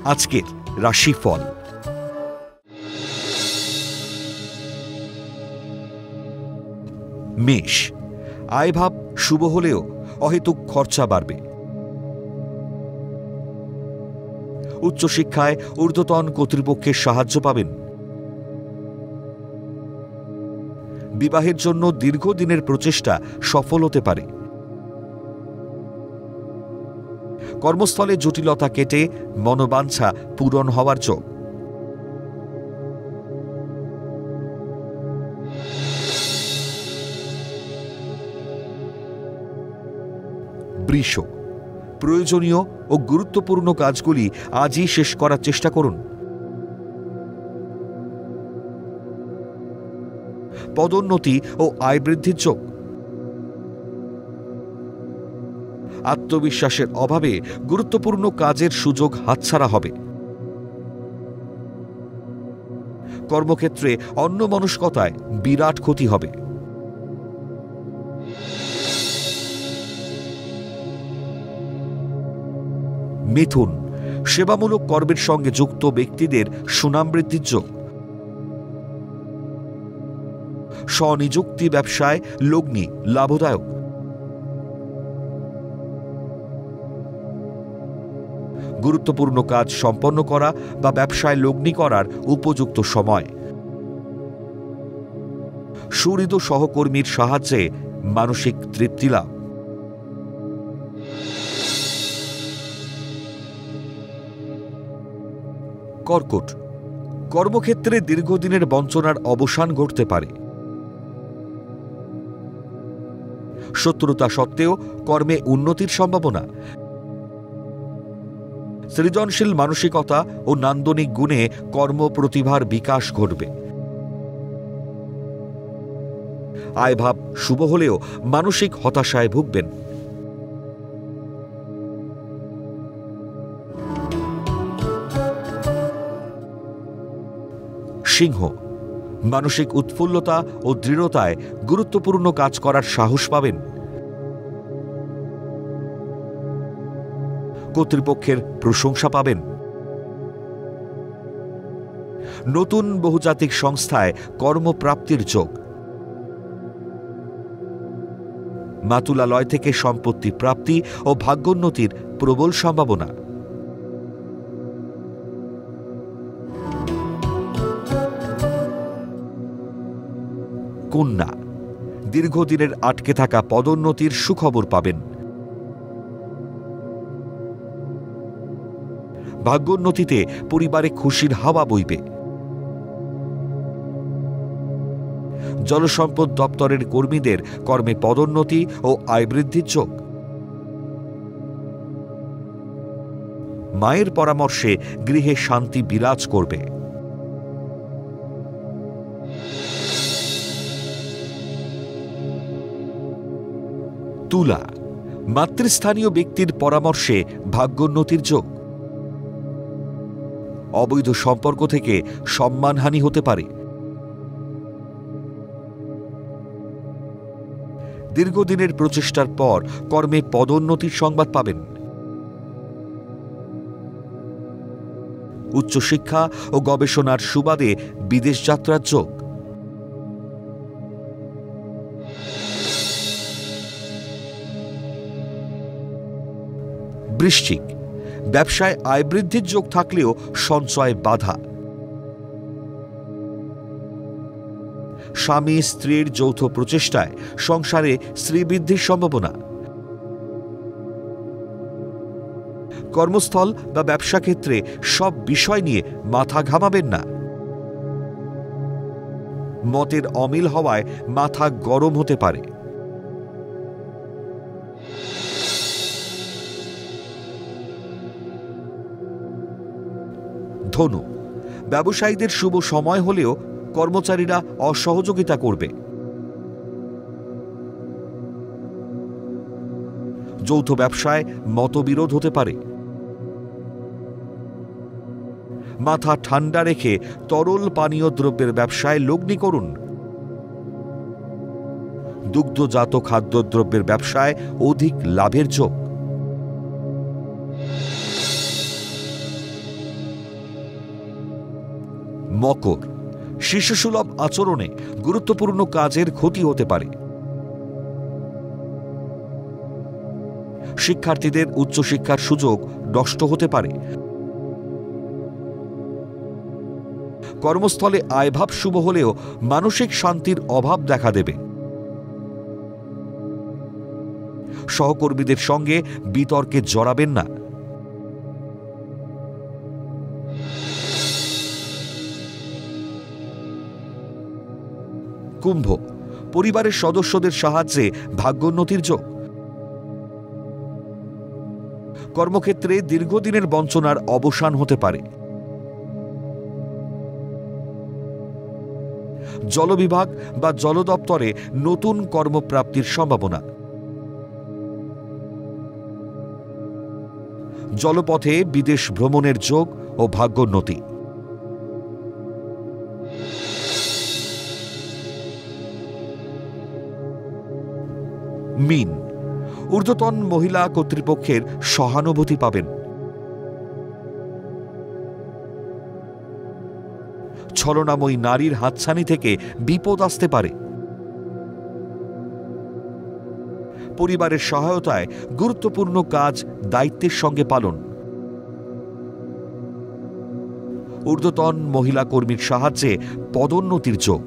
আজকের রাশিফল। মেষ, আয়ভাব শুভ হলেও অহেতুক খরচা বাড়বে। উচ্চশিক্ষায় ঊর্ধ্বতন কর্তৃপক্ষের সাহায্য পাবেন। বিবাহের জন্য দীর্ঘদিনের প্রচেষ্টা সফল হতে পারে। কর্মস্থলে জটিলতা কেটে মনোবাঞ্ছা পূরণ হওয়ার যোগ। বৃষ, প্রয়োজনীয় ও গুরুত্বপূর্ণ কাজগুলি আজই শেষ করার চেষ্টা করুন। পদোন্নতি ও আয় বৃদ্ধির যোগ। আত্মবিশ্বাসের অভাবে গুরুত্বপূর্ণ কাজের সুযোগ হাতছাড়া হবে। কর্মক্ষেত্রে অন্যমনস্কতায় বিরাট ক্ষতি হবে। মিথুন, সেবামূলক কর্মের সঙ্গে যুক্ত ব্যক্তিদের সুনাম বৃদ্ধির যোগ। স্বনিযুক্তি ব্যবসায় লগ্নি লাভদায়ক। গুরুত্বপূর্ণ কাজ সম্পন্ন করা বা ব্যবসায় লগ্নি করার উপযুক্ত সময়। সুহৃদ সহকর্মীর সাহায্যে মানসিক তৃপ্তি লাভ। কর্কট, কর্মক্ষেত্রে দীর্ঘদিনের বঞ্চনার অবসান ঘটতে পারে। শত্রুতা সত্ত্বেও কর্মে উন্নতির সম্ভাবনা। সৃজনশীল মানসিকতা ও নান্দনিক গুণে কর্মপ্রতিভার বিকাশ ঘটবে। আয়ভাব শুভ হলেও মানসিক হতাশায় ভুগবেন। সিংহ, মানসিক উৎফুল্লতা ও দৃঢ়তায় গুরুত্বপূর্ণ কাজ করার সাহস পাবেন। কর্তৃপক্ষের প্রশংসা পাবেন। নতুন বহুজাতিক সংস্থায় কর্মপ্রাপ্তির যোগ। মাতুলালয় থেকে সম্পত্তি প্রাপ্তি ও ভাগ্যোন্নতির প্রবল সম্ভাবনা। কন্যা, দীর্ঘদিনের আটকে থাকা পদোন্নতির সুখবর পাবেন। ভাগ্যোন্নতিতে পরিবারে খুশির হাওয়া বইবে। জলসম্পদ দপ্তরের কর্মীদের কর্মে পদোন্নতি ও আয় বৃদ্ধির যোগ। মায়ের পরামর্শে গৃহে শান্তি বিরাজ করবে। তুলা, মাতৃস্থানীয় ব্যক্তির পরামর্শে ভাগ্যোন্নতির যোগ। অবৈধ সম্পর্ক থেকে সম্মানহানি হতে পারে। দীর্ঘদিনের প্রচেষ্টার পর কর্মে পদোন্নতির সংবাদ পাবেন। উচ্চশিক্ষা ও গবেষণার সুবাদে বিদেশ যাত্রার যোগ। বৃশ্চিক, ব্যবসায় আয় বৃদ্ধির যোগ থাকলেও সঞ্চয় বাধা। স্বামী স্ত্রীর যৌথ প্রচেষ্টায় সংসারে শ্রীবৃদ্ধির সম্ভাবনা। কর্মস্থল বা ব্যবসা ক্ষেত্রে সব বিষয় নিয়ে মাথা ঘামাবেন না। মতের অমিল হওয়ায় মাথা গরম হতে পারে। ধনু, ব্যবসায়ীদের শুভ সময় হলেও কর্মচারীরা অসহযোগিতা করবে। যৌথ ব্যবসায় মতবিরোধ হতে পারে। মাথা ঠান্ডা রেখে তরল পানীয় দ্রব্যের ব্যবসায় লগ্নি করুন। দুগ্ধজাত খাদ্যদ্রব্যের ব্যবসায় অধিক লাভের যোগ। মকর, শিশুসুলভ আচরণে গুরুত্বপূর্ণ কাজের ক্ষতি হতে পারে। শিক্ষার্থীদের উচ্চশিক্ষার সুযোগ নষ্ট হতে পারে। কর্মস্থলে আয়ভাব শুভ হলেও মানসিক শান্তির অভাব দেখা দেবে। সহকর্মীদের সঙ্গে বিতর্কে জড়াবেন না। কুম্ভ, পরিবারের সদস্যদের সাহায্যে ভাগ্যোন্নতির যোগ। কর্মক্ষেত্রে দীর্ঘদিনের বঞ্চনার অবসান হতে পারে। জল বিভাগ বা জল দপ্তরে নতুন কর্মপ্রাপ্তির সম্ভাবনা। জলপথে বিদেশ ভ্রমণের যোগ ও ভাগ্যোন্নতি। মীন, ঊর্ধ্বতন মহিলা কর্তৃপক্ষের সহানুভূতি পাবেন। ছলনাময়ী নারীর হাতছানি থেকে বিপদ আসতে পারে। পরিবারের সহায়তায় গুরুত্বপূর্ণ কাজ দায়িত্বের সঙ্গে পালন। ঊর্ধ্বতন মহিলা কর্মীর সাহায্যে পদোন্নতির যোগ।